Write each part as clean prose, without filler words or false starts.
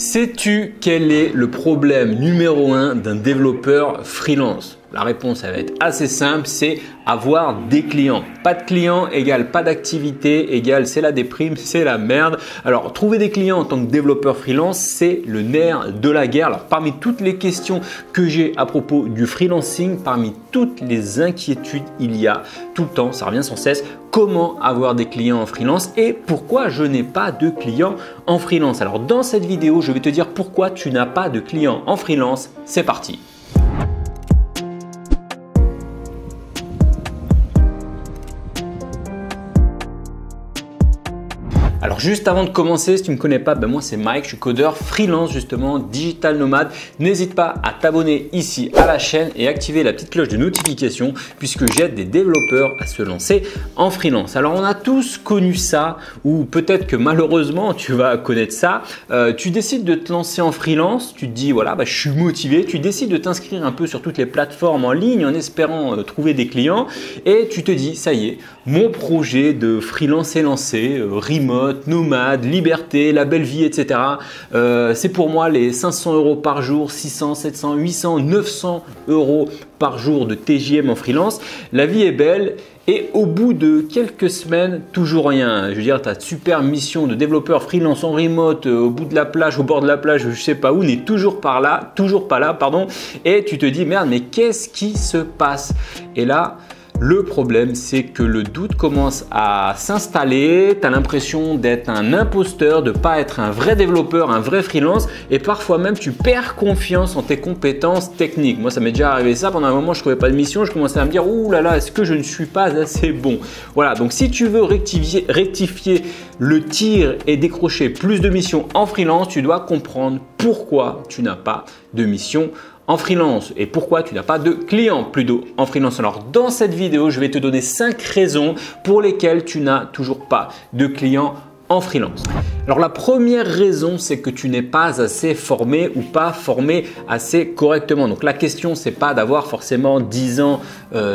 Sais-tu quel est le problème numéro 1 d'un développeur freelance? La réponse elle va être assez simple, c'est avoir des clients. Pas de clients égale pas d'activité égale c'est la déprime, c'est la merde. Alors trouver des clients en tant que développeur freelance, c'est le nerf de la guerre. Alors parmi toutes les questions que j'ai à propos du freelancing, parmi toutes les inquiétudes, il y a tout le temps, ça revient sans cesse, comment avoir des clients en freelance et pourquoi je n'ai pas de clients en freelance. Alors dans cette vidéo, je vais te dire pourquoi tu n'as pas de clients en freelance. C'est parti. Alors juste avant de commencer, si tu ne me connais pas, moi c'est Mike, je suis codeur freelance justement, digital nomade. N'hésite pas à t'abonner ici à la chaîne et activer la petite cloche de notification puisque j'aide des développeurs à se lancer en freelance. Alors on a tous connu ça ou peut-être que malheureusement tu vas connaître ça. Tu décides de te lancer en freelance, tu te dis voilà je suis motivé, tu décides de t'inscrire un peu sur toutes les plateformes en ligne en espérant trouver des clients et tu te dis ça y est, mon projet de freelance est lancé, remote, nomade, liberté, la belle vie, etc. C'est pour moi les 500 € par jour, 600, 700, 800, 900 € par jour de TJM en freelance. La vie est belle et au bout de quelques semaines, toujours rien. Je veux dire, ta super mission de développeur freelance en remote au bout de la plage, au bord de la plage, je sais pas où, n'est toujours pas là, pardon. Et tu te dis merde, mais qu'est-ce qui se passe? Et là, le problème, c'est que le doute commence à s'installer, tu as l'impression d'être un imposteur, de ne pas être un vrai développeur, un vrai freelance et parfois même tu perds confiance en tes compétences techniques. Moi, ça m'est déjà arrivé ça, pendant un moment je ne trouvais pas de mission, je commençais à me dire « Ouh là là, est-ce que je ne suis pas assez bon ?» Voilà, donc si tu veux rectifier le tir et décrocher plus de missions en freelance, tu dois comprendre pourquoi tu n'as pas de mission en freelance et pourquoi tu n'as pas de clients plutôt en freelance. Alors dans cette vidéo, je vais te donner 5 raisons pour lesquelles tu n'as toujours pas de clients en freelance. Alors la première raison, c'est que tu n'es pas assez formé ou pas formé assez correctement. Donc la question, c'est pas d'avoir forcément 10 ans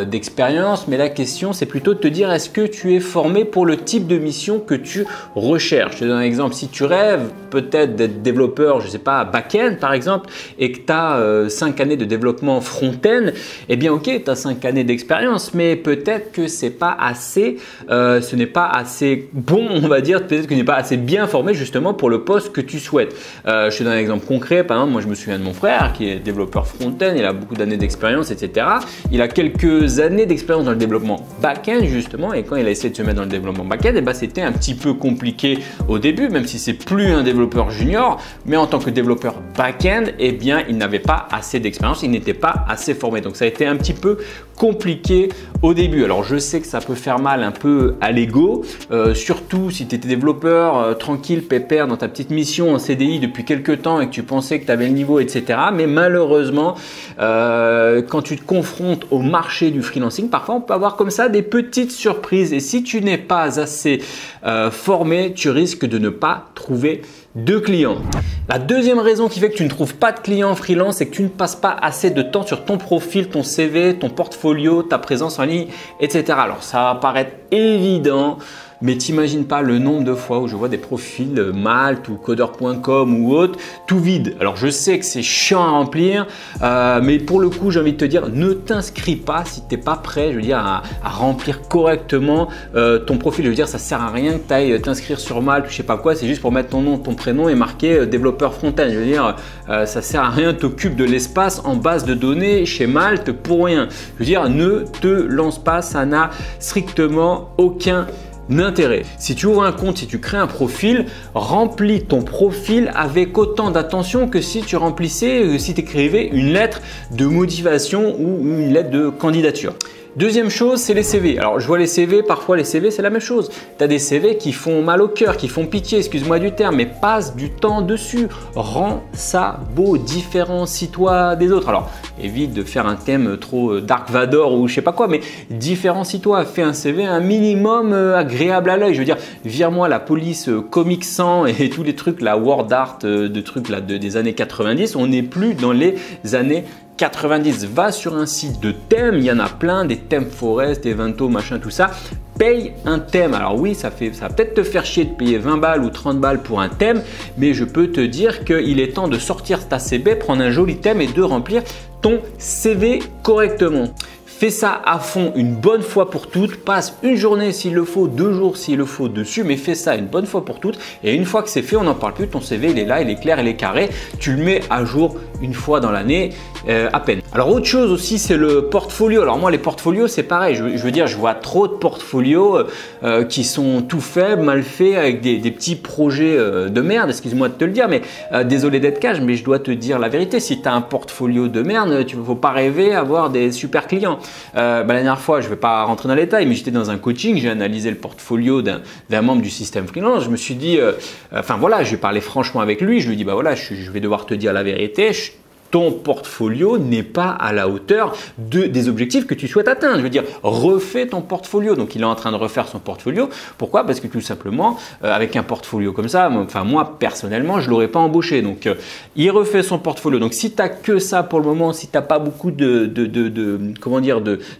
d'expérience, mais la question, c'est plutôt de te dire est-ce que tu es formé pour le type de mission que tu recherches. Je te donne un exemple, si tu rêves peut-être d'être développeur, je sais pas, back-end par exemple, et que tu as 5 années de développement front-end, eh bien ok, tu as 5 années d'expérience, mais peut-être que c'est pas assez, ce n'est pas assez bon, on va dire, peut-être que tu n'es pas assez bien formé justement pour le poste que tu souhaites. Je te donne un exemple concret. Par exemple, moi je me souviens de mon frère qui est développeur front-end, il a beaucoup d'années d'expérience, etc. Il a quelques années d'expérience dans le développement back-end justement et quand il a essayé de se mettre dans le développement back-end, c'était un petit peu compliqué au début, même si c'est plus un développeur junior, mais en tant que développeur back-end, eh bien il n'avait pas assez d'expérience, il n'était pas assez formé. Donc ça a été un petit peu compliqué au début. Alors je sais que ça peut faire mal un peu à l'ego, surtout si tu étais développeur tranquille, pépère dans ta petite mission en CDI depuis quelques temps et que tu pensais que tu avais le niveau, etc. Mais malheureusement, quand tu te confrontes au marché du freelancing, parfois on peut avoir comme ça des petites surprises et si tu n'es pas assez formé, tu risques de ne pas trouver de clients. La deuxième raison qui fait que tu ne trouves pas de clients en freelance, c'est que tu ne passes pas assez de temps sur ton profil, ton CV, ton portfolio, ta présence en ligne, etc. Alors ça va paraître évident, mais t'imagines pas le nombre de fois où je vois des profils Malte ou codeur.com ou autres tout vide. Alors je sais que c'est chiant à remplir, mais pour le coup j'ai envie de te dire ne t'inscris pas si tu n'es pas prêt, je veux dire à remplir correctement ton profil. Je veux dire ça sert à rien que tu ailles t'inscrire sur Malte ou je sais pas quoi, c'est juste pour mettre ton nom, ton prénom et marquer développeur front-end. Je veux dire ça sert à rien, t'occupes de l'espace en base de données chez Malte pour rien. Je veux dire ne te lance pas, ça n'a strictement aucun intérêt. Si tu ouvres un compte, si tu crées un profil, remplis ton profil avec autant d'attention que si tu remplissais, si tu écrivais une lettre de motivation ou une lettre de candidature. Deuxième chose, c'est les CV. Alors, je vois les CV, parfois les CV, c'est la même chose. Tu as des CV qui font mal au cœur, qui font pitié, excuse-moi du terme, mais passe du temps dessus. Rends ça beau, différencie-toi des autres. Alors, évite de faire un thème trop Dark Vador ou je sais pas quoi, mais différencie-toi. Fais un CV un minimum agréable à l'œil. Je veux dire, vire-moi la police Comic Sans et tous les trucs, la word art de trucs là, des années 90. On n'est plus dans les années 90. Va sur un site de thèmes, il y en a plein, des thèmes Forest, Evento, machin, tout ça. paye un thème. Alors oui, ça va peut-être te faire chier de payer 20 balles ou 30 balles pour un thème, mais je peux te dire qu'il est temps de sortir ta CV, prendre un joli thème et de remplir ton CV correctement. Fais ça à fond une bonne fois pour toutes, passe une journée s'il le faut, 2 jours s'il le faut dessus, mais fais ça une bonne fois pour toutes et une fois que c'est fait, on n'en parle plus, ton CV il est là, il est clair, il est carré, tu le mets à jour une fois dans l'année à peine. Alors autre chose aussi, c'est le portfolio. Alors moi les portfolios c'est pareil, je veux dire je vois trop de portfolios qui sont tout faits, mal faits avec des petits projets de merde, excuse-moi de te le dire, mais désolé d'être cash, mais je dois te dire la vérité, si tu as un portfolio de merde, tu ne faut pas rêver à avoir des super clients. La dernière fois, je ne vais pas rentrer dans les détails, mais j'étais dans un coaching, j'ai analysé le portfolio d'un membre du système freelance. Je me suis dit, enfin voilà, je vais parler franchement avec lui. Je lui ai dit, bah voilà, je vais devoir te dire la vérité. Ton portfolio n'est pas à la hauteur des objectifs que tu souhaites atteindre. Je veux dire, refais ton portfolio. Donc, il est en train de refaire son portfolio. Pourquoi? Parce que tout simplement, avec un portfolio comme ça, enfin moi personnellement, je ne l'aurais pas embauché. Donc, il refait son portfolio. Donc, si tu n'as que ça pour le moment, si tu n'as pas beaucoup de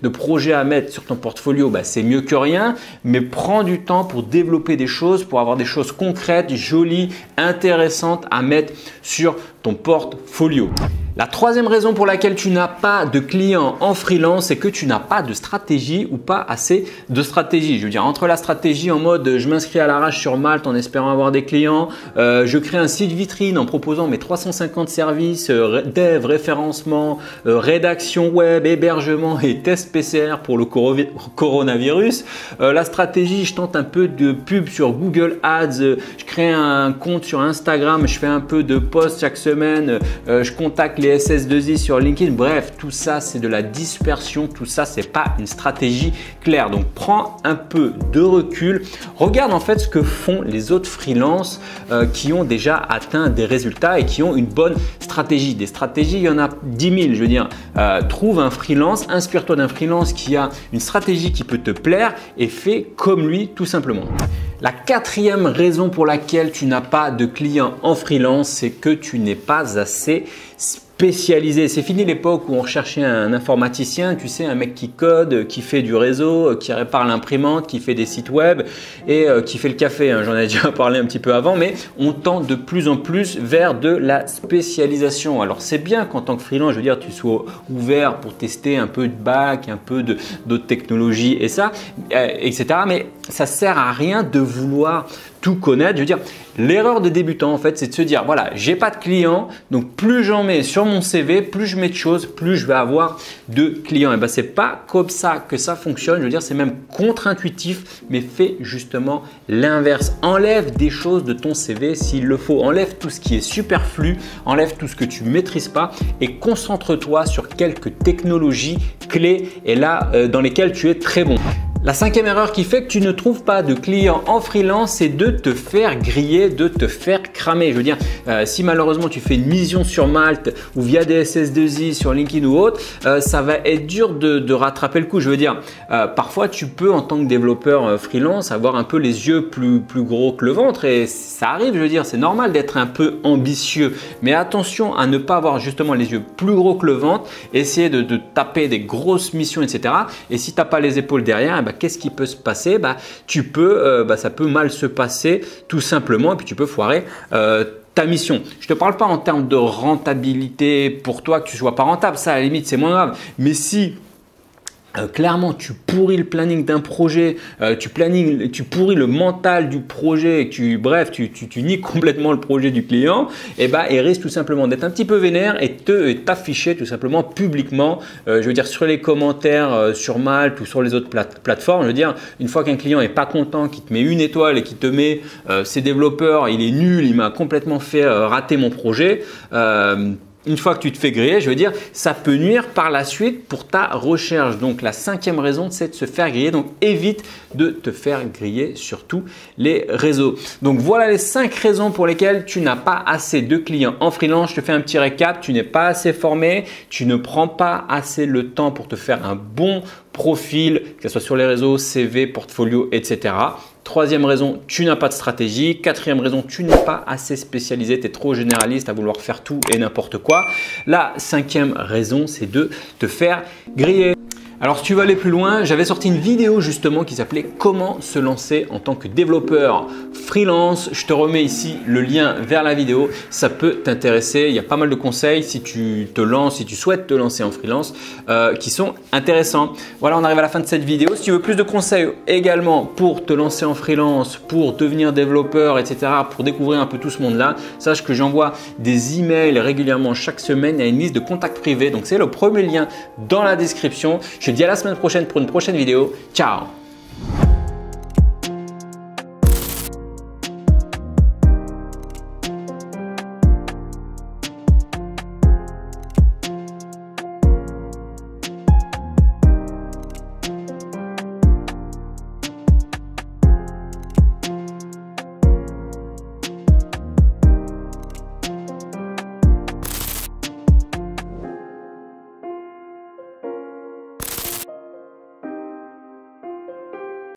projets à mettre sur ton portfolio, bah, c'est mieux que rien. Mais prends du temps pour développer des choses, pour avoir des choses concrètes, jolies, intéressantes à mettre sur ton portfolio. La troisième raison pour laquelle tu n'as pas de clients en freelance, c'est que tu n'as pas de stratégie ou pas assez de stratégie. Je veux dire, entre la stratégie en mode je m'inscris à l'arrache sur Malte en espérant avoir des clients, je crée un site vitrine en proposant mes 350 services, dev, référencement, rédaction web, hébergement et test PCR pour le coronavirus. La stratégie, je tente un peu de pub sur Google Ads, je crée un compte sur Instagram, je fais un peu de posts chaque semaine, je contacte les SS2I sur LinkedIn. Bref, tout ça, c'est de la dispersion. Tout ça, c'est pas une stratégie claire. Donc, prends un peu de recul. Regarde en fait ce que font les autres freelances qui ont déjà atteint des résultats et qui ont une bonne stratégie. Des stratégies, il y en a 10 000. Je veux dire, trouve un freelance, inspire-toi d'un freelance qui a une stratégie qui peut te plaire et fais comme lui, tout simplement. La quatrième raison pour laquelle tu n'as pas de clients en freelance, c'est que tu n'es pas assez spécialisé. C'est fini l'époque où on recherchait un informaticien, tu sais, un mec qui code, qui fait du réseau, qui répare l'imprimante, qui fait des sites web et qui fait le café. J'en ai déjà parlé un petit peu avant, mais on tend de plus en plus vers de la spécialisation. Alors c'est bien qu'en tant que freelance, je veux dire, tu sois ouvert pour tester un peu de back, un peu d'autres technologies et ça, etc. Mais ça sert à rien de vouloir tout connaître. Je veux dire, l'erreur de débutant en fait, c'est de se dire voilà, j'ai pas de clients, donc plus j'en mets sur mon CV, plus je mets de choses, plus je vais avoir de clients. Et ben c'est pas comme ça que ça fonctionne. Je veux dire, c'est même contre-intuitif, mais fais justement l'inverse. Enlève des choses de ton CV s'il le faut. Enlève tout ce qui est superflu, enlève tout ce que tu maîtrises pas et concentre-toi sur quelques technologies clés et là dans lesquelles tu es très bon. La cinquième erreur qui fait que tu ne trouves pas de clients en freelance, c'est de te faire griller, de te faire cramer. Je veux dire, si malheureusement tu fais une mission sur Malte ou via des SS2I sur LinkedIn ou autre, ça va être dur de rattraper le coup. Je veux dire, parfois tu peux en tant que développeur freelance avoir un peu les yeux plus gros que le ventre et ça arrive, je veux dire, c'est normal d'être un peu ambitieux. Mais attention à ne pas avoir justement les yeux plus gros que le ventre, essayer de taper des grosses missions, etc. Et si tu n'as pas les épaules derrière, qu'est-ce qui peut se passer? Ça peut mal se passer tout simplement et puis tu peux foirer ta mission. Je ne te parle pas en termes de rentabilité pour toi, que tu ne sois pas rentable, ça à la limite c'est moins grave. Mais si clairement tu pourris le planning d'un projet, tu pourris le mental du projet, et tu nies complètement le projet du client, et il risque tout simplement d'être un petit peu vénère et t'afficher tout simplement publiquement, je veux dire sur les commentaires sur Malte ou sur les autres plateformes. Je veux dire, une fois qu'un client est pas content, qui te met une étoile et qui te met ses développeurs, il est nul, il m'a complètement fait rater mon projet. Une fois que tu te fais griller, je veux dire, ça peut nuire par la suite pour ta recherche. Donc, la cinquième raison, c'est de se faire griller. Donc, évite de te faire griller sur tous les réseaux. Donc, voilà les 5 raisons pour lesquelles tu n'as pas assez de clients en freelance. Je te fais un petit récap. Tu n'es pas assez formé, tu ne prends pas assez le temps pour te faire un bon profil, que ce soit sur les réseaux, CV, portfolio, etc. Troisième raison, tu n'as pas de stratégie. Quatrième raison, tu n'es pas assez spécialisé, tu es trop généraliste à vouloir faire tout et n'importe quoi. La cinquième raison, c'est de te faire griller. Alors si tu veux aller plus loin, j'avais sorti une vidéo justement qui s'appelait comment se lancer en tant que développeur freelance. Je te remets ici le lien vers la vidéo, ça peut t'intéresser. Il y a pas mal de conseils si tu te lances, si tu souhaites te lancer en freelance qui sont intéressants. Voilà, on arrive à la fin de cette vidéo. Si tu veux plus de conseils également pour te lancer en freelance, pour devenir développeur, etc., pour découvrir un peu tout ce monde-là, sache que j'envoie des emails régulièrement chaque semaine à une liste de contacts privés. Donc c'est le premier lien dans la description. Je te dis à la semaine prochaine pour une prochaine vidéo. Ciao!